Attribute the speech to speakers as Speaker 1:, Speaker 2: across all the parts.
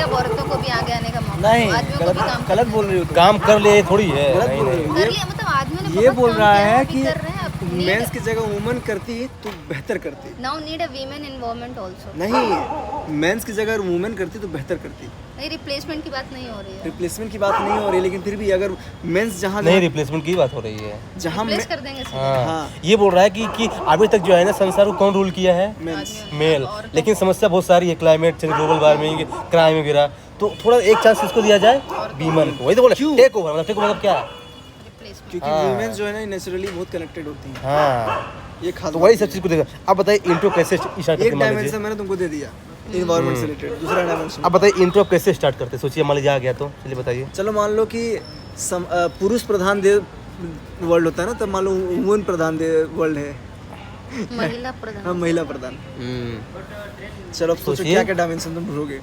Speaker 1: मतलब औरतों को भी आगे आने का मौका
Speaker 2: नहीं,
Speaker 1: आदमियों को भी काम
Speaker 2: गलत बोल रही हो तुम।
Speaker 3: काम कर ले थोड़ी है,
Speaker 2: गलत
Speaker 3: नहीं
Speaker 2: बोल रही
Speaker 3: नहीं।
Speaker 2: हो।
Speaker 1: कर लिया, मतलब आदमियों ने
Speaker 2: ये
Speaker 1: बहुत
Speaker 2: बोल
Speaker 1: काम
Speaker 2: रहा
Speaker 1: किया
Speaker 2: है
Speaker 1: अभी
Speaker 2: कि
Speaker 1: कर रहे हैं अब
Speaker 2: मेंस की जगह वुमेन करती तो बेहतर करती।
Speaker 1: Now need a women involvement also.
Speaker 2: नहीं, मेंस की जगह वुमेन करती तो बेहतर करती।
Speaker 1: नहीं, रिप्लेसमेंट की बात नहीं हो रही है,
Speaker 2: रिप्लेसमेंट की बात नहीं हो रही, लेकिन फिर भी अगर मेंस जहाँ
Speaker 3: नहीं रिप्लेसमेंट की बात हो रही है।
Speaker 2: जहाँ
Speaker 1: रिप्लेस कर देंगे सीधे।
Speaker 3: हाँ,
Speaker 2: हाँ।
Speaker 3: ये बोल रहा है कि अभी तक जो है ना संसार को कौन रूल किया है,
Speaker 2: मेंस।
Speaker 3: मेल।
Speaker 1: औरतों
Speaker 3: लेकिन समस्या बहुत सारी है, climate change, global warming, crime वगैरह। तो थोड़ा एक चांस किसको दिया जाए, वीमन को। वही तो बोले टेक ओवर, मतलब टेक ओवर मतलब क्या है?
Speaker 1: रिप्लेसमेंट।
Speaker 2: क्योंकि
Speaker 3: हाँ।
Speaker 2: वुमेन्स जो है ना नेचुरली बहुत कनेक्टेड होती हैं।
Speaker 3: हाँ,
Speaker 2: ये खास
Speaker 3: तो वही सब चीज को देखा। अब बताइए इंट्रो कैसे स्टार्ट करते
Speaker 2: एक
Speaker 3: हैं, मान
Speaker 2: डायमेंशन
Speaker 3: लीजिए।
Speaker 2: मैंने तुमको दे दिया इन्वायरमेंट से रिलेटेड। दूसरा डायमेंशन
Speaker 3: अब बताइए इंट्रो कैसे स्टार्ट करते हैं, सोचिए मान लीजिए आ गया तो चलिए बताइए।
Speaker 2: चलो मान लो कि पुरुष प्रधान वर्ल्ड होता है ना, तब मान लो वुमेन प्रधान वर्ल्ड है।
Speaker 1: महिला
Speaker 2: हाँ,
Speaker 1: प्रधान।
Speaker 2: महिला प्रधान। चलो अब सोचो
Speaker 3: सोचिए।
Speaker 2: क्या क्या डायमेंशन तुम ढूंढोगे,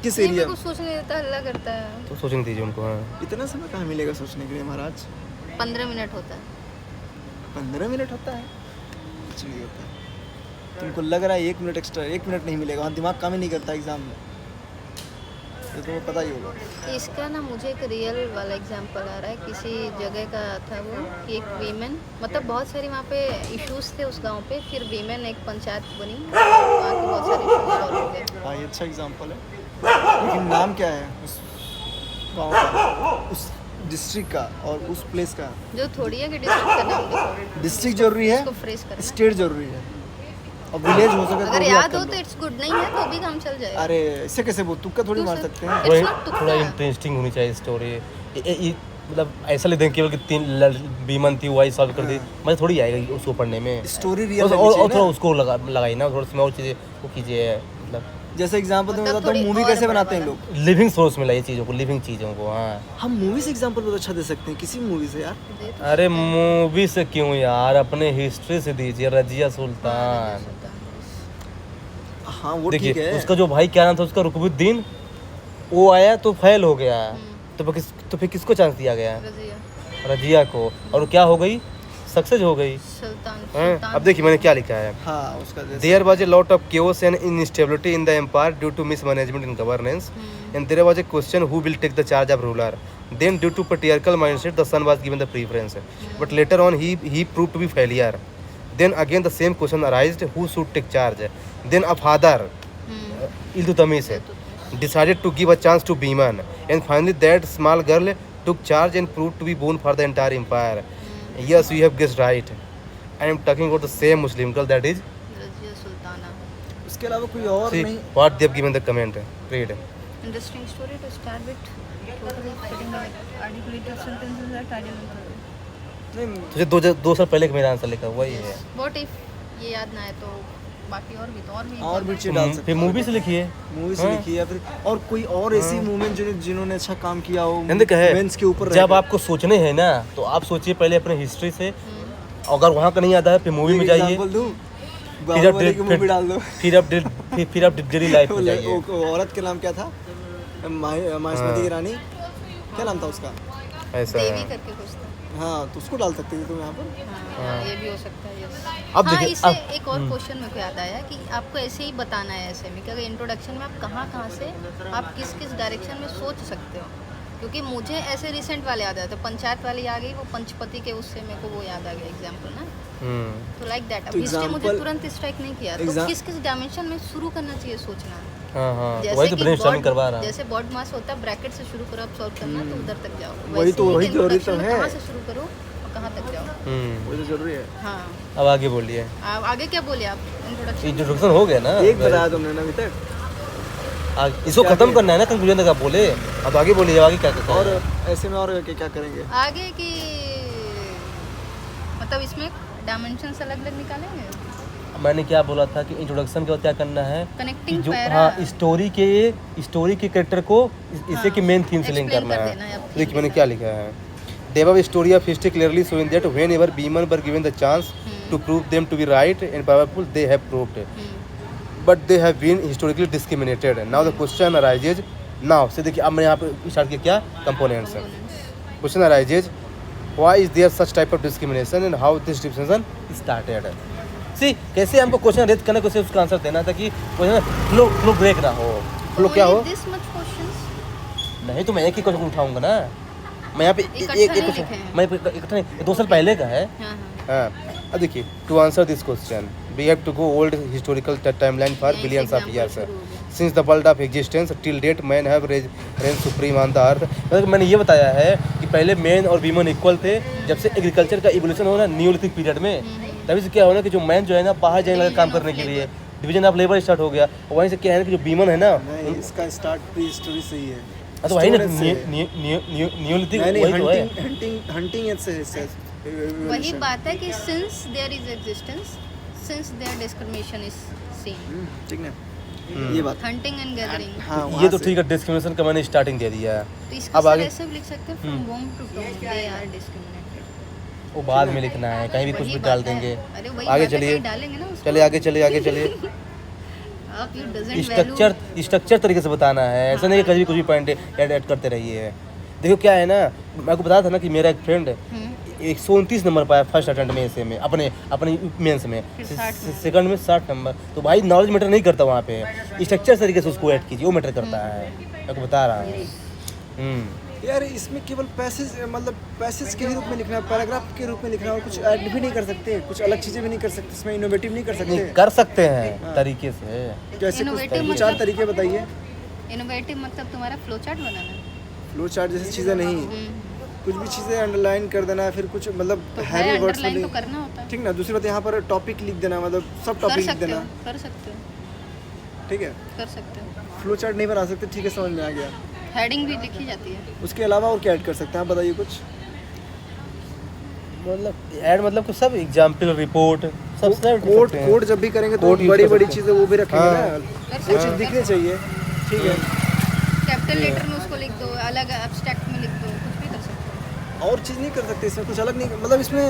Speaker 2: किस
Speaker 1: ये
Speaker 2: एरिया
Speaker 1: मेरे
Speaker 2: में।
Speaker 1: को सोचने देता, हल्ला करता है।
Speaker 3: तो सोचने दीजिए उनको। हाँ,
Speaker 2: इतना समय कहाँ मिलेगा सोचने के लिए महाराज।
Speaker 1: 15 मिनट होता है।
Speaker 2: 15 मिनट होता है, कुछ नहीं होता है। तुमको लग रहा है 1 मिनट एक्स्ट्रा, 1 मिनट नहीं मिलेगा, वहाँ दिमाग काम ही नहीं करता एग्जाम में, ये तुम्हें पता ही होगा।
Speaker 1: इसका ना मुझे एक रियल वाला एग्जांपल आ रहा है, किसी जगह का था वो कि एक वीमेन, मतलब बहुत सारी वहाँ पे इश्यूज थे उस गांव पे, फिर वीमेन एक पंचायत बनी, वहाँ के बहुत सारे इश्यूज सॉल्व हो गए।
Speaker 2: हाँ, ये अच्छा एग्जाम्पल है, लेकिन नाम क्या है उस गाँव का, उस डिस्ट्रिक्ट का और उस प्लेस का।
Speaker 1: जो थोड़ी है कि डिस्ट्रिक्ट का नाम लिखो,
Speaker 2: डिस्ट्रिक्ट जरूरी है,
Speaker 1: उसको फ्रेश करना है।
Speaker 2: स्टेट जरूरी है, और विलेज हो सके तो
Speaker 1: अगर
Speaker 2: भी
Speaker 1: याद
Speaker 2: कर
Speaker 1: हो
Speaker 2: लो।
Speaker 1: तो इट्स गुड, नहीं है तो भी काम चल जाएगा।
Speaker 2: अरे ऐसे कैसे वो तुक्का थोड़ी मार
Speaker 1: दूसरा-
Speaker 2: सकते हैं।
Speaker 1: It's not
Speaker 3: थोड़ा
Speaker 1: तुक्का।
Speaker 3: इंटरेस्टिंग होनी चाहिए स्टोरी। मतलब ऐसा लिख दें केवल कि 3 बीमन थी वही सॉल्व कर दी, मजा थोड़ी आएगा उसको पढ़ने में।
Speaker 2: स्टोरी रियल
Speaker 3: और थोड़ा उसको लगाई ना, थोड़ा सी और चीज़ें वो कीजिए, मतलब
Speaker 2: जैसे एग्जांपल तुम्हें
Speaker 1: मतलब
Speaker 2: बताता हूँ,
Speaker 1: थोड़ी
Speaker 2: मूवी
Speaker 1: और
Speaker 2: कैसे
Speaker 1: बड़ा
Speaker 2: बनाते हैं
Speaker 1: वाला।
Speaker 2: लोग।
Speaker 3: लिविंग सोर्स में लाइए चीज़ों को, लिविंग चीज़ों को। हाँ,
Speaker 2: हम मूवी से एग्जांपल बहुत अच्छा दे सकते हैं, किसी मूवी से यार।
Speaker 1: दे तो
Speaker 3: अरे मूवी से क्यों यार, अपने हिस्ट्री से दीजिए। रजिया सुल्तान,
Speaker 2: हाँ वो ठीक
Speaker 3: देखिए
Speaker 2: है।
Speaker 3: उसका जो भाई क्या नाम था उसका, रुकबुद्दीन, वो आया तो फेल हो गया, तो फिर किसको चांस दिया गया?
Speaker 1: रजिया
Speaker 3: रजिया को, और वो क्या हो गई, सक्सेस हो गई।
Speaker 1: सुल्तान
Speaker 3: हैं?
Speaker 1: सुल्तान
Speaker 3: अब देखिए मैंने क्या लिखा है।
Speaker 2: हाँ उसका जैसे
Speaker 3: There was a lot of chaos and instability in the empire due to mismanagement in governance, and there was a question who will take the charge of ruler. Then, due to patriarchal mindset, the son was given the preference, but later on he proved to be failure. Then again the same question arose: who should take charge? Then a father, Iltutmish, decided to give a chance to Biman, and finally that small girl took charge and proved to be boon for the entire empire. Yes, you have guessed right. I am talking about the same Muslim girl, that is.
Speaker 1: Razia Sultana.
Speaker 2: उसके अलावा कोई और
Speaker 3: See
Speaker 2: नहीं।
Speaker 3: what they have given the comment. Read.
Speaker 1: Interesting story to start with. Totally fitting like articulated sentences that ideal method.
Speaker 2: नहीं
Speaker 3: तुझे 2 साल पहले का मेरा आंसर लिखा वही है।
Speaker 1: What if ये याद ना आए तो बाकी और भी तो
Speaker 2: और भी चीज डाल सकते
Speaker 3: फिर मूवी से लिखिए।
Speaker 2: मूवी से लिखी या फिर और कोई और ऐसी मूवमेंट जिन्होंने अच्छा काम किया हो
Speaker 3: हिंद कहे
Speaker 2: मेंस के ऊपर
Speaker 3: जब आपको सोचने हैं ना, तो आप सोचिए पहले अपने हिस्ट्री से, अगर वहाँ का नहीं आता है फिर मूवी में जाइए, फिर आप डेली लाइफ में जाइए।
Speaker 2: औरत के नाम क्या था, माहिष्मती की रानी, क्या नाम था उसका।
Speaker 3: ऐसा
Speaker 1: देवी
Speaker 3: है।
Speaker 1: करके कुछ था।
Speaker 2: हाँ तो उसको डाल सकते थे तुम यहाँ पर।
Speaker 1: हाँ, ये भी हो सकता है। यस।
Speaker 3: अब
Speaker 1: हाँ,
Speaker 3: देखिए,
Speaker 1: इससे
Speaker 3: अब-
Speaker 1: एक और क्वेश्चन मेरे को याद आया कि आपको ऐसे ही बताना है ऐसे में कि अगर इंट्रोडक्शन में आप कहाँ से आप किस किस डायरेक्शन में सोच सकते हो, क्योंकि मुझे ऐसे रिसेंट वाले याद आए तो पंचायत वाली आ गई, वो पंचपति के उससे मेरे को वो याद आ गया एग्जाम्पल ना, तो लाइक दैट। अब
Speaker 2: तो
Speaker 1: इससे मुझे
Speaker 2: example-
Speaker 1: तुरंत स्ट्राइक नहीं किया, तो
Speaker 2: एग्जाम-
Speaker 1: किस किस डायमेंशन में शुरू करना चाहिए सोचना।
Speaker 3: हाँ हाँ, तो
Speaker 1: जैसे
Speaker 3: वही तो
Speaker 1: कि
Speaker 3: ब्रेनस्टॉर्मिंग
Speaker 1: board-
Speaker 3: करवा रहा हूँ।
Speaker 1: जैसे बॉड मास होता है, ब्रैकेट से शुरू करो आप सॉल्व करना तो उधर तक जाओ।
Speaker 2: वही तो-
Speaker 1: वैसे ही
Speaker 2: वही
Speaker 1: कि
Speaker 2: जरूरी
Speaker 1: introduction
Speaker 2: तो
Speaker 1: में
Speaker 2: है।
Speaker 1: कहाँ से शुरू करो और कहाँ तक जाओ।
Speaker 2: वो तो जरूरी है।
Speaker 1: हाँ,
Speaker 3: अब आगे बोलिए।
Speaker 1: आप आगे क्या बोले आप इंट्रोडक्शन।
Speaker 3: इंट्रोडक्शन हो गया ना,
Speaker 2: एक बताया तुमने ना अभी तक।
Speaker 3: इसको खत्म करना है ना, कंक्लूजन तक आप बोले। अब आगे बोलिए, आगे क्या करते
Speaker 2: और
Speaker 3: हैं।
Speaker 2: ऐसे में और क्या करेंगे।
Speaker 1: आगे की मतलब इसमें डायमेंशंस अलग अलग निकालेंगे।
Speaker 3: मैंने क्या बोला था कि इंट्रोडक्शन के बाद क्या करना है कि
Speaker 1: कनेक्टिंग
Speaker 3: जो
Speaker 1: पैरा।
Speaker 3: हाँ स्टोरी के कैरेक्टर को इससे की मेन थीम से लिंक
Speaker 1: explain
Speaker 3: करना
Speaker 1: कर
Speaker 3: है।
Speaker 1: देना है अब theme
Speaker 3: देखिए
Speaker 1: के
Speaker 3: मैंने
Speaker 1: साथ।
Speaker 3: क्या लिखा है। They have a story of history clearly showing that whenever women were given the chance to prove them to be right and powerful, they have proved it. But they have been historically discriminated. Now the question arises. Now से देखिए, अब मैं यहाँ पे start किया क्या components है। Question arises, why is there such type of discrimination and how this discrimination started? See कैसे हमको क्वेश्चन रेज करना, कैसे उसका आंसर देना था कि क्वेश्चन फ्लो ब्रेक ना हो, फ्लो क्या हो।
Speaker 1: This much question questions?
Speaker 3: नहीं तो मैं एक ही क्वेश्चन उठाऊंगा ना, मैं यहाँ पे
Speaker 1: इकट्ठा
Speaker 3: एक
Speaker 1: नहीं
Speaker 3: क्वेश्चन,
Speaker 1: लिखे हैं।
Speaker 3: मैं इकट्ठा नहीं, 2 साल पहले का है।
Speaker 1: हाँ
Speaker 3: हाँ, अब देखिए, to answer this question we have to go old historical timeline for
Speaker 1: यहीं से
Speaker 3: बिलियंस ऑफ
Speaker 1: example
Speaker 3: ईयर्स
Speaker 1: शुरू हो गया।
Speaker 3: Since the world of existence till date man have reign supreme on the earth. मतलब मैंने ये बताया है कि पहले मैन और वीमन इक्वल थे, जब से एग्रीकल्चर का इवोल्यूशन हो ना न्यूलिथिक पीरियड में, तभी से क्या हो ना कि जो मैन जो है ना बाहर जाने लगा काम करने के लिए, डिवीजन ऑफ लेबर स्टार्ट हो गया। और वहीं से क्या है ना कि जो वीमन है ना,
Speaker 2: नहीं, इसका स्टार्ट प्री हिस्टोरी से ही है।
Speaker 3: तो वही ना
Speaker 2: Storage से है।
Speaker 3: न्यूलिथिक
Speaker 2: नहीं,
Speaker 3: वही तो है।
Speaker 2: हंटिंग से
Speaker 1: वही बात है कि since there is existence, since there discrimination is seen,
Speaker 2: ठीक ना, ये बात।
Speaker 1: Hunting and gathering.
Speaker 2: हाँ,
Speaker 3: ये तो ठीक है, डिस्क्रिमिनेशन का मैंने स्टार्टिंग दे दिया है।
Speaker 1: तो इसका
Speaker 3: अब
Speaker 1: सर
Speaker 3: आगे
Speaker 1: ऐसे भी लिख सकते हैं, from whom to whom they are discriminated.
Speaker 3: वो बाद में लिखना है, कहीं भी कुछ भी डाल देंगे।
Speaker 1: अरे वही
Speaker 3: आगे
Speaker 1: बात है,
Speaker 3: चलिए,
Speaker 1: कहीं डालेंगे ना उसको।
Speaker 3: चलिए आगे चलिए, आगे चलिए।
Speaker 1: आप यू डजंट वैल्यू
Speaker 3: स्ट्रक्चर तरीके से बताना है, ऐसा नहीं कि कभी कुछ भी पॉइंट ऐड करते रहिए। देखो क्या है ना, मैं आपको बताया था ना कि मेरा एक फ्रेंड 129 नंबर पाया फर्स्ट अटेम्प्ट में ऐसे में, अपने मेंस में,
Speaker 1: फिर 60 नंबर।
Speaker 3: सेकंड में 60 नंबर। तो भाई नॉलेज मैटर नहीं करता वहाँ पे, स्ट्रक्चर तरीके से उसको ऐड कीजिए, वो मैटर करता है, मैं आपको बता रहा हूँ।
Speaker 2: यार इसमें केवल पैसेज, मतलब पैसेज के रूप में लिखना है, पैराग्राफ के रूप में लिखना है, और कुछ ऐड भी नहीं कर सकते, कुछ अलग चीजें भी नहीं कर सकते, इसमें इनोवेटिव नहीं कर सकते।
Speaker 3: नहीं कर सकते हैं तरीके से।
Speaker 2: कैसे?
Speaker 1: Innovative
Speaker 2: कुछ 4
Speaker 1: मतलब?
Speaker 2: तरीके बताइए।
Speaker 1: इनोवेटिव मतलब तुम्हारा फ्लो चार्ट बनाना।
Speaker 2: फ्लो चार्ट जैसी चीजें नहीं, कुछ भी चीजें अंडरलाइन कर देना, फिर कुछ मतलब
Speaker 1: तो
Speaker 2: हैवी
Speaker 1: है
Speaker 2: वर्ड्स
Speaker 1: अंडरलाइन
Speaker 2: में
Speaker 1: तो करना होता है।
Speaker 2: ठीक ना। दूसरी बात, यहाँ पर टॉपिक लिख देना, मतलब सब
Speaker 1: कर
Speaker 2: टॉपिक लिख
Speaker 1: सकते
Speaker 2: देना,
Speaker 1: हो, कर सकते हो,
Speaker 2: ठीक है।
Speaker 1: कर सकते हो।
Speaker 2: फ्लो चार्ट नहीं बना सकते, ठीक है, समझ में आ गया।
Speaker 1: हेडिंग भी लिखी जाती है।
Speaker 2: उसके अलावा और क्या ऐड कर सकते हैं, आप बताइए कुछ।
Speaker 3: मतलब ऐड मतलब कुछ सब एग्जाम्पल रिपोर्ट सब
Speaker 2: कोड जब भी करेंगे तो
Speaker 3: Quote use
Speaker 2: बड़ी
Speaker 3: कर
Speaker 2: बड़ी
Speaker 3: सकते हैं।
Speaker 2: चीज़ें वो भी रखेंगे
Speaker 3: हाँ।
Speaker 2: ना, वो चीज़ दिखनी चाहिए, ठीक है।
Speaker 1: कैपिटल लेटर में उसको लिख दो, अलग एब्स्ट्रैक्ट में लिख दो, कुछ भी कर सकते हो।
Speaker 2: और चीज़ नहीं कर सकते इसमें, कुछ अलग नहीं, मतलब इसमें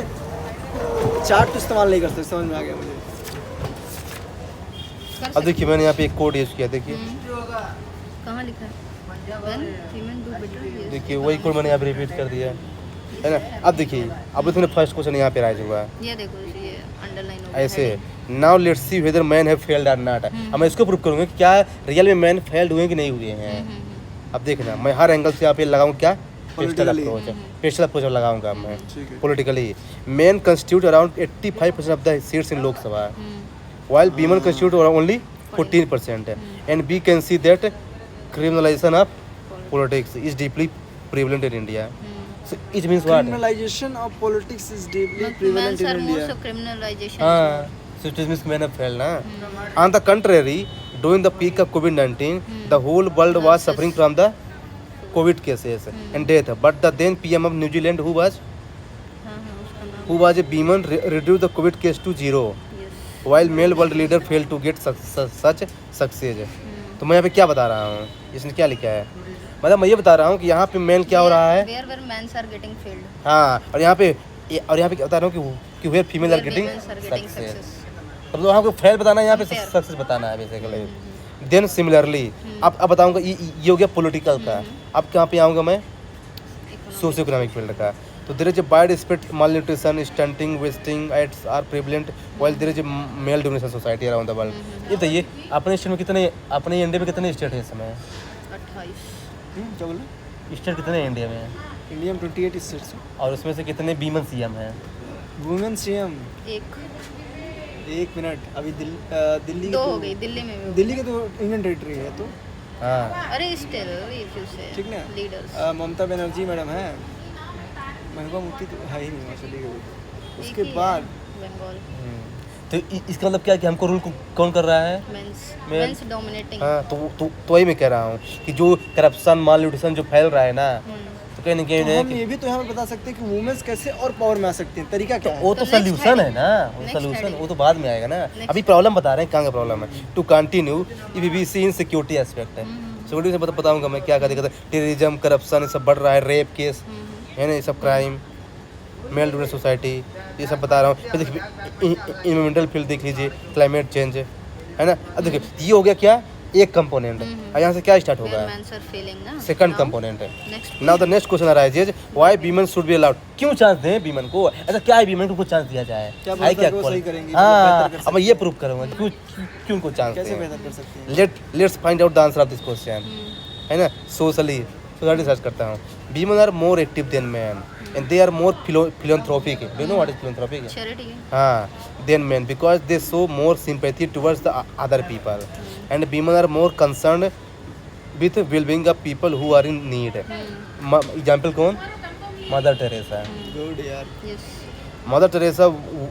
Speaker 2: चार्ट तो इस्तेमाल नहीं कर सकते, समझ में आ गया मुझे।
Speaker 1: कर
Speaker 3: अब
Speaker 1: सकते
Speaker 3: देखिए मैंने यहाँ पे एक कोड यूज़ किया, देखिए
Speaker 1: कहाँ लिखा है? When women do better, yes.
Speaker 3: देखिए वही कोड मैंने यहाँ पे रिपीट कर दिया है ना। अब देखिए, अब इसमें फर्स्ट क्वेश्चन यहाँ पे राइज हुआ है
Speaker 1: ये देखो, ये अंडरलाइन हो गया,
Speaker 3: ऐसे,
Speaker 1: heading।
Speaker 3: Now let's see whether man have failed और नॉट। अब मैं इसको प्रूव करूँगा कि क्या रियल में मैन फेल्ड हुए कि नहीं हुए हैं। अब देखना, मैं हर एंगल से यहाँ पे लगाऊँ क्या, pastel
Speaker 2: Politically।
Speaker 3: Approach, pastel approach लगाऊंगा मैं।
Speaker 2: ठीक है।
Speaker 3: Politically man constitute around 85% of the seats in Lok Sabha, while women constitute only 14%, and we can see that criminalization of politics is deeply prevalent in India. So it means what?
Speaker 2: Criminalization of politics is deeply prevalent
Speaker 1: Men
Speaker 2: in
Speaker 1: are
Speaker 2: India.
Speaker 1: most of criminalization.
Speaker 3: हाँ, so it means men have failed, ना? On the contrary, during the peak of COVID-19, the whole world was suffering from the COVID cases and death. But the then PM of New Zealand, who was
Speaker 1: उसका नाम
Speaker 3: who was a Beeman, reduced the COVID case to 0.
Speaker 1: yes.
Speaker 3: While male world leader failed to get such success. तो मैं यहाँ पे क्या बता रहा हूँ, इसने क्या लिखा है, मतलब मैं ये बता रहा हूँ कि यहाँ पे मेन क्या हो रहा है।
Speaker 1: Where men are getting failed.
Speaker 3: हाँ, और यहाँ पे क्या बता रहा हूँ कि where female are
Speaker 1: Where
Speaker 3: getting
Speaker 1: women are getting
Speaker 3: success.
Speaker 1: success.
Speaker 3: तब तो हमको फेल बताना है, यहाँ पे
Speaker 1: Fair.
Speaker 3: सक्सेस बताना है बेसिकली। देन सिमिलरली अब बताऊंगा, ये हो गया पॉलिटिकल का। अब कहाँ पे आऊँगा मैं, सोशियो इकोनॉमिक फील्ड का। तो there is a widespread malnutrition, stunting, wasting AIDS are prevalent, while there is a male domination society around the world. ये बताइए अपने स्टेट में कितने, अपने इंडिया में कितने स्टेट है इस समय?
Speaker 1: 28
Speaker 2: क्या बोला?
Speaker 3: स्टेट कितने हैं इंडिया में,
Speaker 2: इंडिया में 28 स्टेट्स,
Speaker 3: और उसमें से कितने बीमन सीएम हैं?
Speaker 2: Women CM.
Speaker 1: एक
Speaker 2: 1 मिनट, अभी दिल्ली
Speaker 1: दो
Speaker 2: के
Speaker 1: हो
Speaker 2: तो-
Speaker 1: गई, दिल्ली में भी हो
Speaker 2: दिल्ली के तो इंडियन टेरिटरी है तो
Speaker 3: हाँ,
Speaker 1: गई। अरे स्टिल इफ यू से
Speaker 2: ठीक ना।
Speaker 1: लीडर्स
Speaker 2: ममता बनर्जी मैडम है, महबूबा मुफ्ती तो है ही नहीं वहाँ, चली गई। उसके बाद
Speaker 1: बंगाल
Speaker 3: तो इसका मतलब क्या है कि हमको रूल कौन कर रहा है?
Speaker 1: Men's dominating.
Speaker 3: हाँ, तो वही मैं कह रहा हूँ कि जो करप्शन मालन्यूट्रिशन जो फैल रहा है ना, तो कहीं ना कहीं
Speaker 2: तो हम ये भी तो हमें बता सकते हैं कि वुमेन्स कैसे और पावर में आ सकती हैं, तरीका क्या है?
Speaker 3: वो तो
Speaker 1: तो next
Speaker 3: सोल्यूशन है
Speaker 1: heading.
Speaker 3: ना, वो
Speaker 1: Next
Speaker 3: सोल्यूशन
Speaker 1: heading.
Speaker 3: वो तो बाद में आएगा ना। अभी प्रॉब्लम बता रहे हैं, कहाँ का प्रॉब्लम है। To continue if we see in security aspect है, सिक्योरिटी से बताऊंगा मैं क्या क्या दिक्कत है। टेररिज्म, करप्शन, ये सब बढ़ रहा है, रेप केस है ना, ये सब क्राइम, मेल डोमिनेटेड सोसाइटी, ये सब बता रहा हूँ। फिर देखिए इन्वायरमेंटल फील्ड देख लीजिए, क्लाइमेट चेंज है ना। अब देखिए ये हो गया क्या, एक कंपोनेंट, और यहाँ से क्या स्टार्ट होगा,
Speaker 1: मेंस आर फेलिंग ना।
Speaker 3: सेकंड कंपोनेंट है।
Speaker 1: Next
Speaker 3: now the next question arises, why women should be allowed, क्यों चांस दें वीमेन को, ऐसा क्या है वीमेन को कुछ चांस दिया जाए,
Speaker 2: क्या
Speaker 3: है
Speaker 2: पता
Speaker 3: क्या
Speaker 2: कि वो
Speaker 3: quality?
Speaker 2: सही करेंगी,
Speaker 3: हाँ,
Speaker 2: बेहतर कर
Speaker 3: अब मैं ये प्रूव करूंगा क्यों, क्यों उनको चांस
Speaker 2: कैसे
Speaker 3: दें।
Speaker 2: बेहतर कर सकती हैं?
Speaker 3: Let's find out the answer of this question. है ना, सोसाइटी सर्च करता हूँ, women are more active than man and they are more philanthropic, do know what is philanthropic?
Speaker 1: Charity है।
Speaker 3: हाँ, than man because they show more sympathy towards the other people and women are more concerned with wellbeing of people who are in need. Example कौन? Mother Teresa.
Speaker 2: Good यार।
Speaker 1: Yes.
Speaker 3: Mother Teresa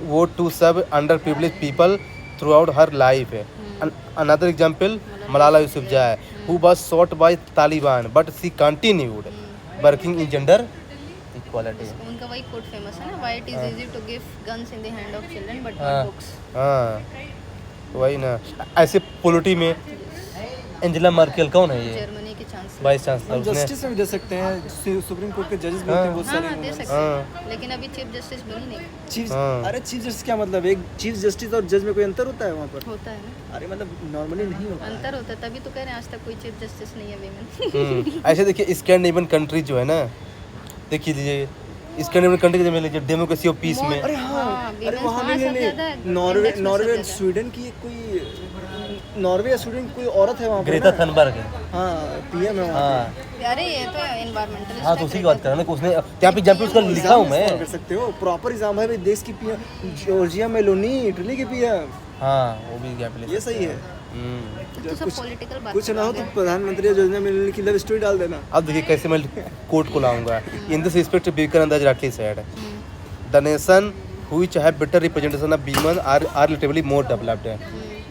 Speaker 3: vowed to serve underprivileged people throughout her life. Another example, Malala Yousafzai, who was shot by Taliban, but she continued working in gender equality.
Speaker 1: उनका वही coat famous है ना, why it is easy to give guns in the hand of children but
Speaker 3: हाँ।
Speaker 1: not books।
Speaker 3: हाँ, वही ना। ऐसे polity में एंजेला मर्केल कौन है ये?
Speaker 1: जर्मनी के चांसलर।
Speaker 3: Vice chancellor.
Speaker 2: हम
Speaker 3: उसने
Speaker 2: जस्टिस में भी दे सकते हैं, सुप्रीम कोर्ट के जजेस भी होते हैं बहुत
Speaker 1: हाँ
Speaker 2: सारे।
Speaker 1: हाँ, दे सकते
Speaker 3: हाँ।
Speaker 1: हैं, लेकिन अभी चीफ जस्टिस बनी नहीं।
Speaker 2: चीफ
Speaker 3: हाँ।
Speaker 2: अरे चीफ जस्टिस क्या मतलब, एक चीफ जस्टिस और जज में कोई अंतर होता है वहाँ पर?
Speaker 1: होता है ना,
Speaker 2: अरे मतलब नॉर्मली नहीं होता है।
Speaker 1: अंतर होता है, तभी तो कह रहे हैं आज तक कोई चीफ जस्टिस नहीं है वीमेन।
Speaker 3: ऐसे देखिए स्कैंडिनेवियन कंट्री जो है ना, देखिए लीजिए स्कैंडिनेवियन कंट्री में लीजिए डेमोक्रेसी ऑफ पीस में।
Speaker 2: अरे हाँ,
Speaker 1: हाँ,
Speaker 2: अरे
Speaker 1: women's
Speaker 2: वहाँ
Speaker 1: वहाँ
Speaker 2: भी
Speaker 1: सब
Speaker 2: नहीं,
Speaker 1: ज़्यादा
Speaker 2: नॉर्वे
Speaker 1: index में
Speaker 2: नॉर्वे
Speaker 1: सब ज़्यादा।
Speaker 2: स्वीडन की कोई, नॉर्वे या स्वीडन की कोई औरत है वहाँ पर
Speaker 3: ग्रेटा
Speaker 2: ना?
Speaker 3: थनबर्ग।
Speaker 2: हाँ, पीएम है वहाँ
Speaker 3: हाँ
Speaker 1: अरे ये तो एनवायरमेंटलिस्ट।
Speaker 3: हाँ, तो उसी की बात कर रहा हूँ ना, उसने यहाँ पे एग्जाम्पल उसका
Speaker 2: पे।
Speaker 3: लिखा हूँ मैं।
Speaker 2: इस्तेमाल कर सकते हो, प्रॉपर एग्जाम है भाई, देश की पीएम जॉर्जिया मेलोनी, इटली की पीएम,
Speaker 3: हाँ, वो भी एग्जाम्पल
Speaker 2: ये सही है।
Speaker 1: तो सब पॉलिटिकल बात
Speaker 2: कुछ ना हो तो प्रधानमंत्री जॉर्जिया मेलोनी की लव स्टोरी डाल देना।
Speaker 3: अब देखिए कैसे मैं कोर्ट को लाऊंगा। In this respect Vivekananda has rightly said, the nation which have better representation of women are relatively more developed,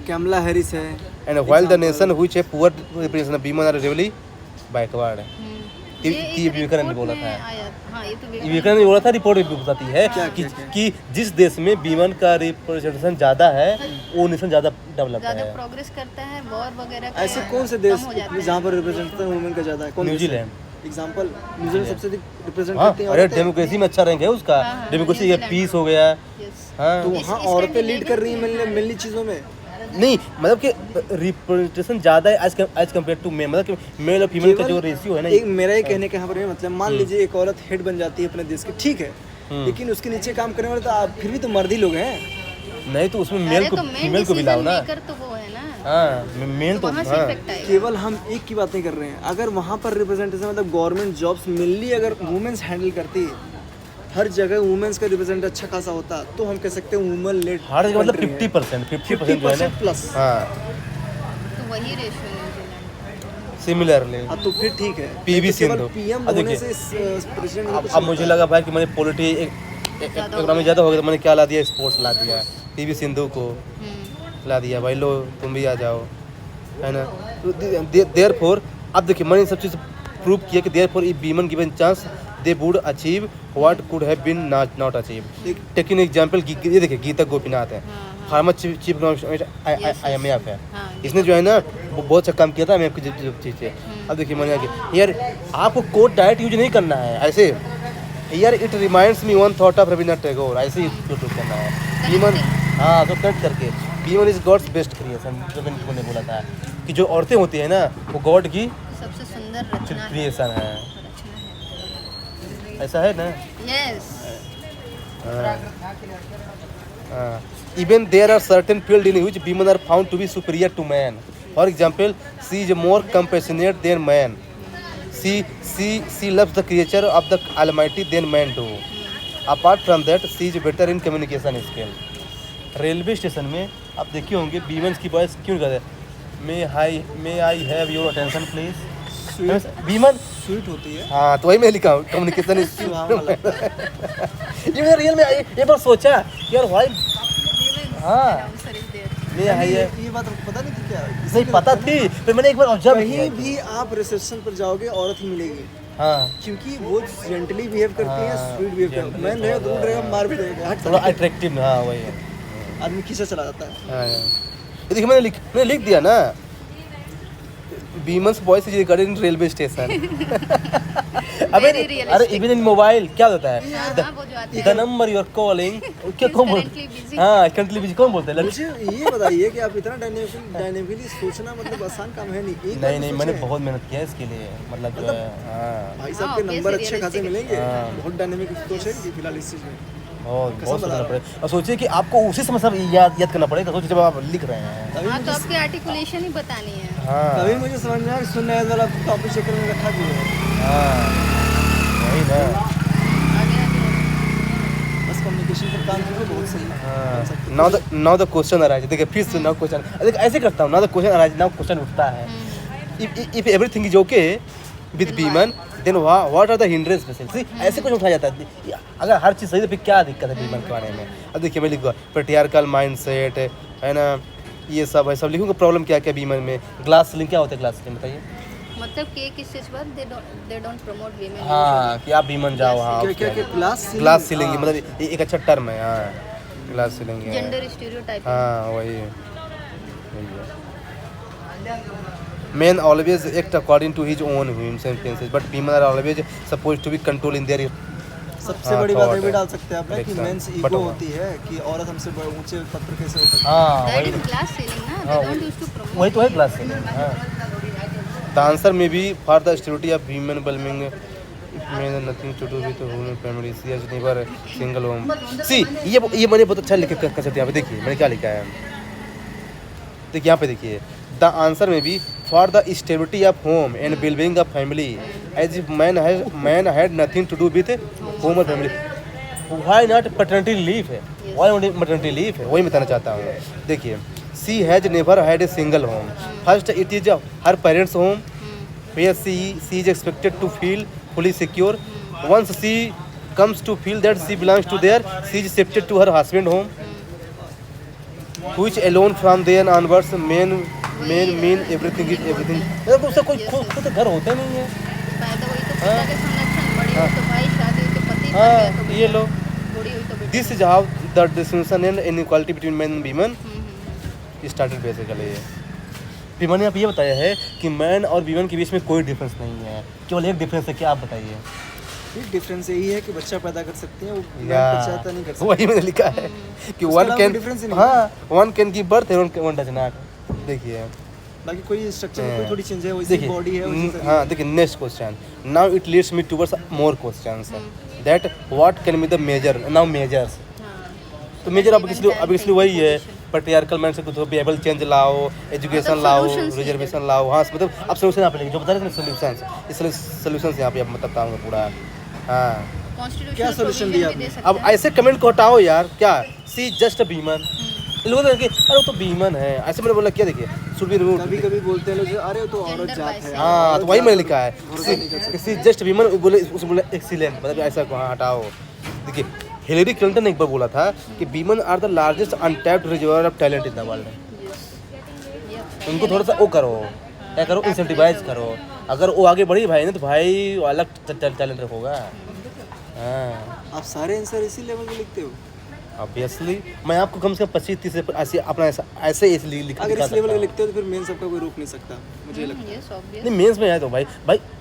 Speaker 2: Kamala Harris है।
Speaker 3: and while the nation which have poor representation of women are relatively backward। ये विवेकानंद ने बोला था।
Speaker 1: हाँ, ये तो
Speaker 3: विवेकानंद ने बोला था, रिपोर्ट भी बताती है कि जिस देश में वीमेन का रिप्रेजेंटेशन ज़्यादा है वो नेशन ज़्यादा डेवलप
Speaker 1: ज़्यादा
Speaker 3: है।
Speaker 1: प्रोग्रेस करता है, वॉर वगैरह का
Speaker 2: ऐसे कौन से देश
Speaker 1: कम हो जाता है।
Speaker 2: जहाँ पर रिप्रेजेंटेशन वुमेन का ज़्यादा है? कौन?
Speaker 3: न्यूजीलैंड।
Speaker 2: एग्जांपल, न्यूजीलैंड सबसे अधिक रिप्रेजेंट
Speaker 3: हाँ,
Speaker 2: करती है
Speaker 3: अरे
Speaker 2: औरतें।
Speaker 3: डेमोक्रेसी में अच्छा रैंक है उसका।
Speaker 1: हाँ,
Speaker 3: डेमोक्रेसी
Speaker 1: न्यूजीलैंड।
Speaker 3: पीस हो गया।
Speaker 1: Yes।
Speaker 3: हाँ,
Speaker 2: तो वहाँ औरतें लीड कर रही हैं मिलनी चीज़ों में।
Speaker 3: नहीं मतलब कि रिप्रेजेंटेशन ज़्यादा है एज कम्पेयर टू मेल, मतलब कि मेल और फीमेल का जो रेशियो है ना।
Speaker 2: एक मेरा ये कहने का यहाँ पर ये मतलब, मान लीजिए एक औरत हेड बन जाती है अपने देश की, ठीक है, लेकिन उसके नीचे काम करने वाले तो आप फिर भी तो मर्द ही लोग हैं।
Speaker 3: नहीं तो उसमें मेल को फीमेल को भी लाओ ना।
Speaker 1: तो वो है ना,
Speaker 3: हाँ, मेल तो
Speaker 1: वहाँ से
Speaker 3: हाँ।
Speaker 1: इफेक्ट आएगा।
Speaker 2: केवल हम एक की बात नहीं कर रहे हैं, अगर वहाँ पर रिप्रेजेंटेशन मतलब गवर्नमेंट जॉब्स मिलनी अगर वुमेन्स हैंडल करती, हर जगह वुमेन्स का रिप्रेजेंट अच्छा खासा होता, तो हम कह सकते हैं वुमेन लेड
Speaker 3: हर जगह मतलब 50% जो है ना।
Speaker 2: प्लस।
Speaker 3: हाँ,
Speaker 1: तो वही रेशियो न्यूजीलैंड।
Speaker 3: सिमिलरली
Speaker 2: हाँ तो फिर ठीक है।
Speaker 3: पीवी सिंधु।
Speaker 2: पीएम
Speaker 3: अब
Speaker 2: होने
Speaker 3: देखिए,
Speaker 2: से प्रेसिडेंट
Speaker 3: अब मुझे लगा भाई कि मैंने पॉलिटी इकोनॉमी ज़्यादा हो गया तो मैंने क्या ला दिया, स्पोर्ट्स ला दिया, पीवी सिंधु को ला दिया, भाई लो तुम भी आ जाओ, है ना। देयरफॉर अब देखिए मैंने सब चीज़ प्रूव किया कि therefore if women given chance they would achieve what could have been not achieve. Taking example, ये देखिए गीता गोपीनाथ है, फार्मर चीफ IMF है, इसने जो है ना वो बहुत अच्छा काम किया था IMF की चीज़ से। अब देखिए मैंने आगे यार आपको कोड डाइट यूज नहीं करना है ऐसे, यार it reminds me one thought of Rabindranath Tagore, ऐसे ही यूज करना है वीमन। हाँ, तो कट करके women is God's best creation, Rabindra Tagore ने बोला था कि जो औरतें होती है ना वो गॉड की
Speaker 1: सबसे सुंदर रचना है।
Speaker 3: क्रिएशन है,
Speaker 1: रचना है।
Speaker 3: ऐसा है ना।
Speaker 1: Yes.
Speaker 3: Even there are certain fields in which women are found to be superior to men. For example, she is more compassionate than men. She loves the creature of the Almighty than men do. Apart from that, she is better in communication skill. Railway station में आप देखे होंगे women's की voice क्यों करते हैं, may I have your attention please. Women
Speaker 2: sweet होती है।
Speaker 3: हाँ, तो वही मैं लिखा हूँ कम्युनिकेशन स्किल। ये मैंने रियल में एक बार सोचा यार भाई, हाँ मैं
Speaker 2: ये बात आपको पता नहीं थी क्या?
Speaker 3: नहीं पता थी, फिर मैंने एक बार ऑब्जर्व किया।
Speaker 2: कहीं भी आप रिसेप्शन पर जाओगे औरत ही मिलेगी,
Speaker 3: हाँ,
Speaker 2: क्योंकि वो जेंटली बिहेव करती है, स्वीट बिहेव करती है। मैन रहेगा, दूर रहेगा, मार भी देगा, हट
Speaker 3: थोड़ा अट्रैक्टिव। हाँ वही है,
Speaker 2: आदमी खींचा चला जाता है।
Speaker 3: हाँ ये देखिए मैंने लिख दिया ना, women's voice is recorded in railway station. अबे अरे इवन इन मोबाइल क्या होता है, the number you are calling, क्या कौन बोलते हैं? हाँ, करंटली बिजी कौन बोलते हैं?
Speaker 2: मुझे ये बताइए कि आप इतना डायनेमिकली सोचना मतलब आसान काम है नहीं।
Speaker 3: नहीं मैंने बहुत मेहनत किया है इसके लिए, मतलब जो है। हाँ,
Speaker 2: भाई साहब के नंबर अच्छे खासे मिलेंगे। बहुत डायनेमिक सोच है फिलहाल इस चीज़ में,
Speaker 3: बहुत सोचना पड़ेगा। और सोचिए कि आपको उसी समय सब याद करना पड़ेगा, सोचिए जब आप लिख रहे हैं।
Speaker 1: हाँ, तो आपकी आर्टिकुलेशन ही बतानी है।
Speaker 3: हाँ
Speaker 2: कभी मुझे समझ में आया सुनने वाला टॉपिक चेकर में रखा क्यों है।
Speaker 3: हाँ वही ना।
Speaker 1: आगे आगे
Speaker 2: बस कम्युनिकेशन पर काम करो बहुत सही है।
Speaker 3: Now the question arise. देखिए फिर से नाउ क्वेश्चन, देखिए ऐसे करता हूँ, now the question arise, now question उठता है, if everything is okay with women then what are the hindrance basically, ऐसे कुछ उठाया जाता है। अगर हर चीज़ सही तो फिर क्या दिक्कत है बीमन के बारे में। अब देखिए मैं लिखूँगा पेट्रियार्कल माइंडसेट है ना, ये सब है, सब लिखूँगा। प्रॉब्लम क्या क्या बीमन में, ग्लास सीलिंग क्या होता है, ग्लास सीलिंग बताइए।
Speaker 1: मतलब कि किस चीज़ पर दे डोंट प्रमोट वीमेन।
Speaker 3: हाँ कि आप बीमन जाओ। हाँ
Speaker 2: क्या क्या
Speaker 3: ग्लास सीलिंग मतलब एक अच्छा टर्म है। हाँ ग्लास सीलिंग है।
Speaker 1: Gender stereotype.
Speaker 3: हाँ वही है। Men always act according to his own whims and fancies, but women are always supposed to be controlled in their
Speaker 2: सबसे बड़ी बात ये भी
Speaker 3: thought
Speaker 2: डाल सकते हैं आप ना कि
Speaker 3: Direction.
Speaker 2: मेंस
Speaker 3: But
Speaker 2: ईगो
Speaker 3: होगा।
Speaker 2: होती है कि औरत हमसे ऊंचे पद पर कैसे हो सकती है।
Speaker 3: हाँ
Speaker 1: दैट
Speaker 3: वही
Speaker 1: इज ग्लास सीलिंग ना,
Speaker 3: हाँ,
Speaker 1: they don't use to promote.
Speaker 3: वही तो है ग्लास सीलिंग। हाँ the answer may be for the stereotype of women belonging men have nothing to do with women family, she has never single home। see ये मैंने बहुत अच्छा लिखा कर सकते हैं। यहाँ पे देखिए मैंने क्या लिखा है, देखिए यहाँ पे देखिए द आंसर में भी for the stability of home and wellbeing of family as if man had nothing to do with home और family. Why not paternity leave है, व्हाई नॉट मैटरनिटी लीव है, वही बताना चाहता हूँ। देखिए she has never had a single home, first it is her parents home where she is expected to feel fully secure. Once she comes to feel that she belongs to there, she is shifted to her husband home, which alone from then onwards mean everything is everything। मतलब उसका कोई खुद घर होता नहीं है।
Speaker 1: पैदा हुई तो पिता के संरक्षण, बड़ी हुई तो भाई, शादी हुई तो पति,
Speaker 3: हाँ,
Speaker 1: बन गया तो
Speaker 3: ये
Speaker 1: बेटा,
Speaker 3: लो।
Speaker 1: बूढ़ी हुई तो बेटा।
Speaker 3: This is how the distinction and inequality between men and women started basically। Women ने आप ये बताया है कि मैन और वीमन के बीच में कोई डिफरेंस नहीं है, केवल एक डिफरेंस है। क्या आप बताइए।
Speaker 2: एक डिफरेंस यही है कि बच्चा पैदा कर सकती है, वो
Speaker 3: या
Speaker 2: बच्चा नहीं कर सकती।
Speaker 3: वही मैंने लिखा है कि
Speaker 2: उसके
Speaker 3: वन
Speaker 2: अलावा
Speaker 3: कैन,
Speaker 2: कोई difference ही नहीं
Speaker 3: हाँ one can give birth and one does not. देखिए
Speaker 2: बाकी कोई स्ट्रक्चर में कोई थोड़ी चेंज है, वैसी बॉडी है वैसी शरीर है।
Speaker 3: हाँ देखिए next question, now it leads me towards more questions that what can be the major, now majors. तो मेजर अब इसलिए वही है पेट्रियार्कल मैन से कुछ बिहेवियर चेंज लाओ, एजुकेशन लाओ,
Speaker 1: solutions ही है।
Speaker 3: रिजर्वेशन लाओ। हाँ मतलब अब सोल्यूशन आप जो बता रहे थे सोल्यूशंस, इस सोल्यूशंस यहाँ पे आप मतलब बताऊंगा पूरा। हाँ
Speaker 1: Constitutional
Speaker 2: क्या solution
Speaker 1: provision
Speaker 2: दिया
Speaker 1: भी दे
Speaker 2: आपने?
Speaker 1: सकते
Speaker 3: अब
Speaker 1: हैं।
Speaker 3: ऐसे कमेंट को हटाओ यार, क्या सी जस्ट बीमन, लोग कि अरे वो तो बीमन है, ऐसे मैंने बोला क्या। देखिए शुड बी रिमूव।
Speaker 2: कभी कभी बोलते हैं लोग अरे वो तो औरत
Speaker 1: Gender
Speaker 2: जात है।
Speaker 1: bias।
Speaker 3: हाँ तो वही मैंने लिखा है
Speaker 2: भरोसा नहीं कर सकते।
Speaker 3: सी जस्ट बीमन, बोले उसने बोला एक्सीलेंट, मतलब ऐसा को हाँ हटाओ। देखिए हिलेरी क्लिंटन ने एक बार बोला था कि women are the largest untapped reservoir of talent in the world. उनको थोड़ा सा वो करो, क्या करो, इंसेंटिवाइज करो। अगर वो आगे बढ़ी भाई ना तो भाई वो अलग टैलेंट होगा। हाँ
Speaker 2: आप सारे आंसर इसी लेवल पे लिखते हो।
Speaker 3: ऑब्वियसली मैं आपको कम से कम 25-30 ऐसे अपना ऐसे इसलिए लिखा
Speaker 2: अगर
Speaker 3: दिखा
Speaker 2: इस लेवल
Speaker 3: सकता
Speaker 2: पे
Speaker 3: हूँ।
Speaker 2: लिखते हो तो फिर मेन सबका कोई रोक नहीं सकता, मुझे लगता है।
Speaker 1: Yes, obvious।
Speaker 3: नहीं मेंस में आया तो भाई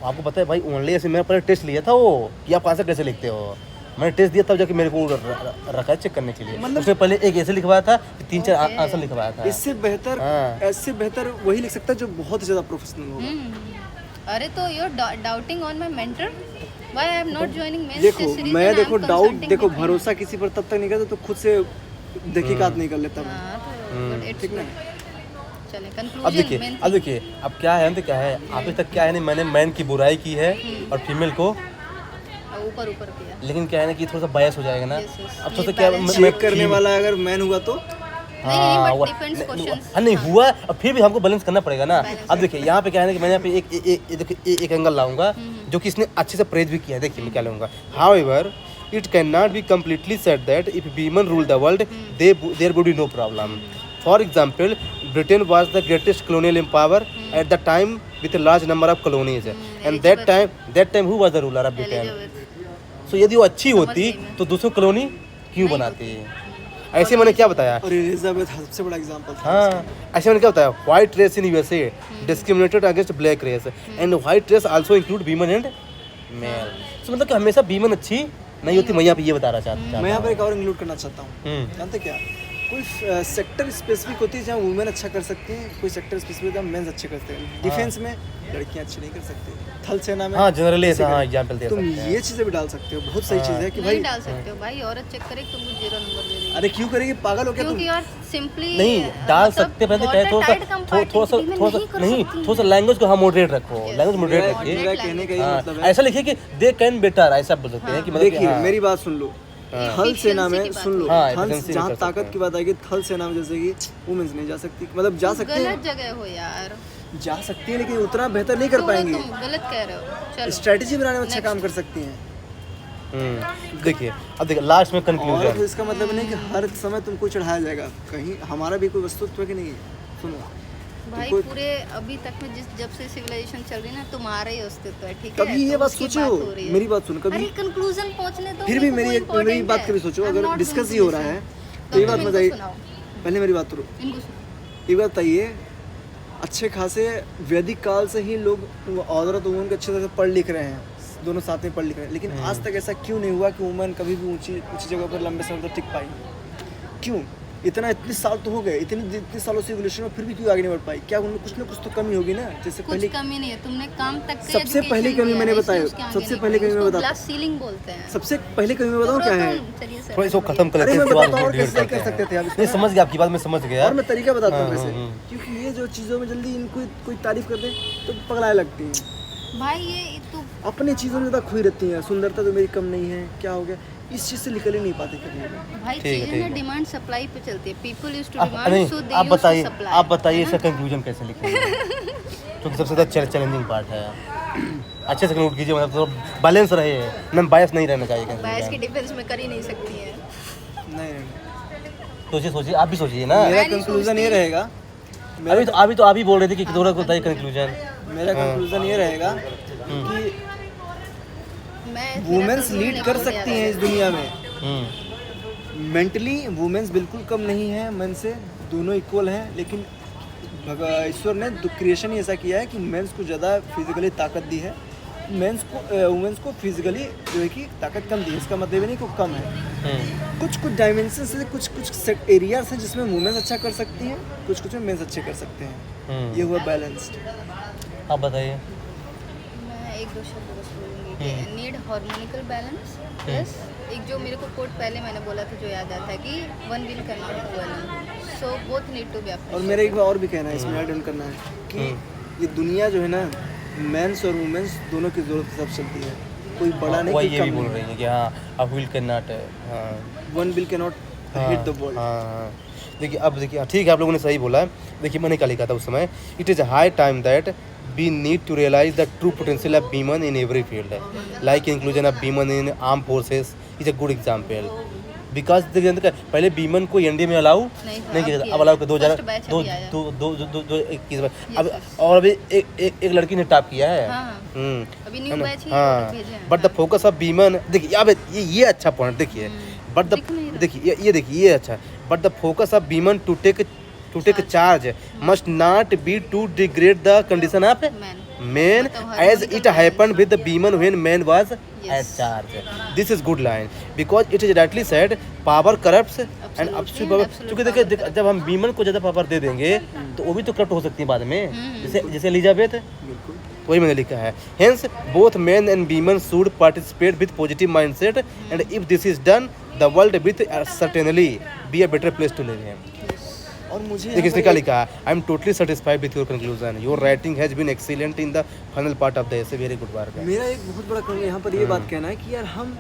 Speaker 3: आपको पता है भाई ओनली ऐसे मैंने पहले टेस्ट लिया था वो कि आप आंसर कैसे लिखते हो। मैंने टेस्ट दिया तब जाके मेरे को रखा है चेक करने के लिए।
Speaker 2: मतलब-
Speaker 3: उसने पहले एक ऐसे लिखवाया था, 3-4 आंसर लिखवाया था।
Speaker 2: इससे बेहतर
Speaker 3: हाँ।
Speaker 2: ऐसे बेहतर वही लिख सकता है जो बहुत ज़्यादा प्रोफेशनल होगा।
Speaker 1: अरे तो you are doubting on my mentor, why I am not joining mains
Speaker 2: देखो
Speaker 1: सीरीज।
Speaker 2: मैं देखो डाउट देखो भरोसा किसी पर तब तक नहीं करता तो खुद से तहकीकात नहीं कर लेता मैं।
Speaker 1: हां तो इट्स
Speaker 2: ठीक ना।
Speaker 1: चलें
Speaker 3: अब
Speaker 1: कंक्लूजन।
Speaker 3: देखिए अब क्या है तो क्या है, अभी तक क्या है नहीं, मैंने मैन की बुराई की है और फीमेल को,
Speaker 1: ऊपर किया।
Speaker 3: लेकिन क्या है ना कि थोड़ा सा बायस हो जाएगा ना।
Speaker 1: Yes, yes.
Speaker 3: अब थोड़ा सा
Speaker 1: ये
Speaker 3: क्या
Speaker 1: balance
Speaker 2: चेक करने वाला अगर मैन हुआ तो
Speaker 1: नहीं,
Speaker 3: वो-
Speaker 1: but depends questions।
Speaker 3: हाँ नहीं हुआ, अब फिर भी हमको बैलेंस करना पड़ेगा ना। अब देखिए यहाँ पे क्या है ना कि मैंने यहाँ पे एक एंगल लाऊंगा जो कि इसने अच्छे से प्रेज भी किया है। देखिए मैं क्या लूँगा, however it can not be completely said that if women rule the world there would be no problem. For example Britain was the greatest colonial empire at the time with a large number of colonies and that time who was the ruler of Britain? So यदि वो अच्छी होती तो दूसरों colony क्यों बनाती। ऐसे मैंने क्या बताया,
Speaker 2: और एलिजाबेथ सबसे बड़ा एग्जांपल था।
Speaker 3: हाँ ऐसे मैंने क्या बताया, white race in USA discriminated against black race and white race also include women and male. तो मतलब कि हमेशा वीमेन अच्छी नहीं होती। मैं यहाँ पे ये बता रहा चाहता
Speaker 2: मैं यहाँ पर एक और इंक्लूड करना चाहता हूँ।
Speaker 3: हूँ।
Speaker 2: जानते क्या, कोई सेक्टर स्पेसिफिक होती है जहाँ वुमेन अच्छा कर सकती हैं, कोई सेक्टर स्पेसिफिक जहाँ मेंस अच्छे करते हैं। डिफेंस में लड़कियाँ अच्छी नहीं कर सकती, थल सेना में
Speaker 3: हाँ जनरली ऐसा
Speaker 2: ऐसे
Speaker 3: हाँ
Speaker 2: करें।
Speaker 3: एग्जाम्पल दे
Speaker 2: तुम
Speaker 3: सकते हैं।
Speaker 2: ये चीज़ें भी डाल सकते हो, बहुत सही चीज़ है कि
Speaker 1: नहीं
Speaker 2: भाई
Speaker 1: डाल सकते हो भाई, औरत चेक करे तुमको 0 नंबर दे देगी।
Speaker 2: अरे क्यों करेगी, पागल हो क्या तुम?
Speaker 1: क्योंकि यार सिंपली
Speaker 3: नहीं डाल सकते, पहले कहे थोड़ा सा लैंग्वेज को हम मॉडरेट रखो, लैंग्वेज मॉडरेट रखिए।
Speaker 2: मेरा कहने का ये
Speaker 3: हाँ,
Speaker 2: मतलब है,
Speaker 3: ऐसा लिखिए कि दे कैन बेटर, ऐसा बोल सकते हैं कि मतलब कि
Speaker 2: देखिए
Speaker 3: हाँ,
Speaker 2: मेरी बात सुन लो, थल सेना में
Speaker 1: Efficiency की
Speaker 2: सुन लो,
Speaker 3: हाँ,
Speaker 2: थल
Speaker 3: efficiency भी
Speaker 2: जहाँ
Speaker 3: कर सकते
Speaker 2: ताकत
Speaker 3: हैं।
Speaker 2: की बात आएगी, थल सेना में जैसे कि वुमेन्स नहीं जा सकती, मतलब जा सकती
Speaker 1: गलत
Speaker 2: है,
Speaker 1: जगह हो यार,
Speaker 2: जा सकती है लेकिन उतना बेहतर नहीं कर
Speaker 1: तो
Speaker 2: पाएंगी।
Speaker 1: तुम गलत कह रहे हो। चलो
Speaker 2: स्ट्रेटेजी बनाने में अच्छा काम कर सकती हैं।
Speaker 3: देखिए अब देखिए लास्ट में
Speaker 2: और तो
Speaker 3: कंक्लूजन।
Speaker 2: इसका मतलब नहीं कि हर समय तुमको चढ़ाया जाएगा, कहीं हमारा भी कोई वस्तुत्व है कि नहीं है। सुनो
Speaker 1: भाई
Speaker 2: तुमको-
Speaker 1: पूरे अभी तक में जब से सिविलाइजेशन चल रही है ना, तुम्हारा ही अस्तित्व है, ठीक है?
Speaker 2: कभी ये
Speaker 1: तो
Speaker 2: बात
Speaker 1: उसकी
Speaker 2: सोचे
Speaker 1: बात
Speaker 2: हो,
Speaker 1: हो रही है।
Speaker 2: मेरी बात सुनो,
Speaker 1: अरे
Speaker 2: कभी
Speaker 1: कंक्लूजन पहुंचने दो,
Speaker 2: फिर भी
Speaker 1: मेरे को वो
Speaker 2: मेरी
Speaker 1: important
Speaker 2: बात
Speaker 1: है।
Speaker 2: कभी सोचो,
Speaker 1: I'm
Speaker 2: अगर
Speaker 1: not
Speaker 2: discuss
Speaker 1: going
Speaker 2: he
Speaker 1: to
Speaker 2: हो रहा
Speaker 1: listen.
Speaker 2: है
Speaker 1: तो
Speaker 2: तो ये
Speaker 1: तुम
Speaker 2: बात
Speaker 1: इनको
Speaker 2: बताइए,
Speaker 1: सुनाओ,
Speaker 2: पहले मेरी बात करो,
Speaker 1: इनको सुनाओ।
Speaker 2: ये बात बताइए, अच्छे खासे वैदिक काल से ही लोग औरत वुमन के अच्छे तरह से पढ़ लिख रहे हैं, दोनों साथ में पढ़ लिख रहे हैं, लेकिन आज तक ऐसा क्यों नहीं हुआ कि वुमन कभी भी ऊंची ऊंची जगह पर लंबे समय तक टिक पाई? क्यों? इतने साल तो हो गए, इतने सालों से इवोल्यूशन में, फिर भी क्यों आगे नहीं बढ़ पाई? क्या उनमें कुछ ना कुछ तो कमी होगी ना? जैसे
Speaker 1: कुछ
Speaker 2: पहले
Speaker 1: कमी नहीं है, तुमने काम तक का
Speaker 2: सबसे
Speaker 1: education
Speaker 2: पहली कमी
Speaker 1: लिया
Speaker 2: मैंने
Speaker 1: है, इसलिए
Speaker 2: बताई,
Speaker 1: उसके आगे
Speaker 2: सबसे
Speaker 1: नहीं
Speaker 2: पहली
Speaker 1: बढ़े।
Speaker 2: कमी मैं
Speaker 1: उसको
Speaker 2: बताता-
Speaker 1: glass ceiling बोलते हैं।
Speaker 2: सबसे पहले कमी मैं बताऊँ
Speaker 1: तो
Speaker 2: क्या है?
Speaker 1: चलिए सर,
Speaker 3: थोड़ा इसको खत्म कर
Speaker 2: अरे
Speaker 3: लेते
Speaker 2: मैं
Speaker 3: हैं,
Speaker 2: बताता हूँ और कैसे कर सकते थे आप इसको?
Speaker 3: नहीं समझ गया आपकी बात, मैं समझ गया।
Speaker 2: और मैं तरीका बताता हूँ
Speaker 3: हाँ,
Speaker 2: कैसे, क्योंकि ये जो चीज़ों में जल्दी इनको कोई तारीफ कर दे तो पगलाए लगती हैं,
Speaker 1: भाई ये तो
Speaker 2: अपनी चीज़ों में ज़्यादा खोई रहती हैं। सुंदरता तो मेरी कम नहीं है, क्या हो गया, इस चीज़ से निकल ही नहीं पाते कभी भी।
Speaker 1: भाई
Speaker 3: ठीक है,
Speaker 1: चीजें
Speaker 3: ठीक
Speaker 1: ना
Speaker 3: है।
Speaker 1: डिमांड सप्लाई पे चलती है, पीपल यूज्ड टू
Speaker 3: आप
Speaker 1: डिमांड
Speaker 3: नहीं,
Speaker 1: सो दे
Speaker 3: आप
Speaker 1: यूज्ड टू
Speaker 3: बताइए,
Speaker 1: सप्लाई।
Speaker 3: आप बताइए इसका कंक्लूजन कैसे लिखेंगे, क्योंकि सबसे ज़्यादा चैलेंजिंग पार्ट है। अच्छे से कंक्लूड कीजिए, मतलब तो बैलेंस रहे, ना बायस नहीं रहना चाहिए
Speaker 1: बायस की
Speaker 3: conclusion।
Speaker 1: डिफेंस में कर ही नहीं सकती है।
Speaker 2: नहीं,
Speaker 3: सोचिए सोचिए, आप भी सोचिए ना।
Speaker 2: मेरा
Speaker 1: मैं नहीं
Speaker 2: कंक्लूजन ये
Speaker 1: सोचती।
Speaker 2: रहेगा,
Speaker 3: अभी तो आप ही बोल रहे थे कि थोड़ा बताइए कंक्लूजन।
Speaker 2: मेरा
Speaker 3: हाँ।
Speaker 2: कंक्लूजन ये रहेगा कि
Speaker 1: मैं
Speaker 2: वुमेन्स लीड कर सकती हैं इस दुनिया में,
Speaker 3: हम्म,
Speaker 2: मेंटली वुमेन्स बिल्कुल कम नहीं है मेन से, दोनों इक्वल हैं, लेकिन ईश्वर ने क्रिएशन ही ऐसा किया है कि मेंस को ज़्यादा फिजिकली ताकत दी है, वुमेन्स को फिजिकली जो है कि ताकत कम दी है। इसका मतलब नहीं कि वो कम है, कुछ डायमेंशन से कुछ एरियाज हैं जिसमें वुमेन्स अच्छा कर सकती हैं, कुछ में मेंस अच्छे कर सकते हैं, ये हुआ बैलेंस्ड।
Speaker 3: आप बताइए।
Speaker 1: मैं एक दो शब्द बस बोलूँगी कि नीड हार्मोनिकल बैलेंस प्लस एक जो मेरे को कोट पहले मैंने बोला था जो याद आता है कि वन विल करना one, so both need to be up.
Speaker 2: और मेरा एक बार और भी कहना है, इसमें ऐड ऑन करना है कि ये दुनिया जो है ना, मेंस और वुमेन्स दोनों की जरूरत के साथ चलती है, कोई बड़ा नहीं,
Speaker 3: वही
Speaker 2: कोई
Speaker 3: ये भी
Speaker 2: कम
Speaker 3: बोल
Speaker 2: नहीं।
Speaker 3: रही है कि हाँ अब विल कैन नॉट, हाँ
Speaker 2: one will can not hit the world.
Speaker 3: हाँ, देखिए अब देखिए, ठीक है आप लोगों ने सही बोला। देखिए मैंने क्या लिखा था उस समय, it is high time that we need to realize the true potential of women in every field, like inclusion of women in armed forces is a good example because पहले women को इंडिया में allow नहीं किया था, अब allow कर 2021 में अब, और अभी एक लड़की ने टॉप किया है।
Speaker 1: अभी न्यू बैच ही
Speaker 3: हाँ,
Speaker 1: भेजे हैं।
Speaker 3: But the focus of women, देखिए अब ये अच्छा पॉइंट देखिए, बट द देखिए ये देखिए ये अच्छा, but the focus of women to take charge must not be to degrade the condition of men as it happened with the women when men was at charge. This is good line because it is rightly said power corrupts and absolute power, क्योंकि देखिए जब हम women को ज़्यादा power दे देंगे तो वो भी तो करप्ट हो सकती है बाद में, जैसे एलिजाबेथ, वही मैंने लिखा है। Hence both men and women should participate with positive mindset and if this is done the world will certainly be a better place to live in.
Speaker 2: और मुझे
Speaker 3: देखिए इसने क्या लिखा है, I am totally satisfied with your conclusion, your writing has been excellent in the final part of the essay, very good work.
Speaker 2: मेरा एक बहुत बड़ा यहाँ पर ये बात कहना है कि यार हम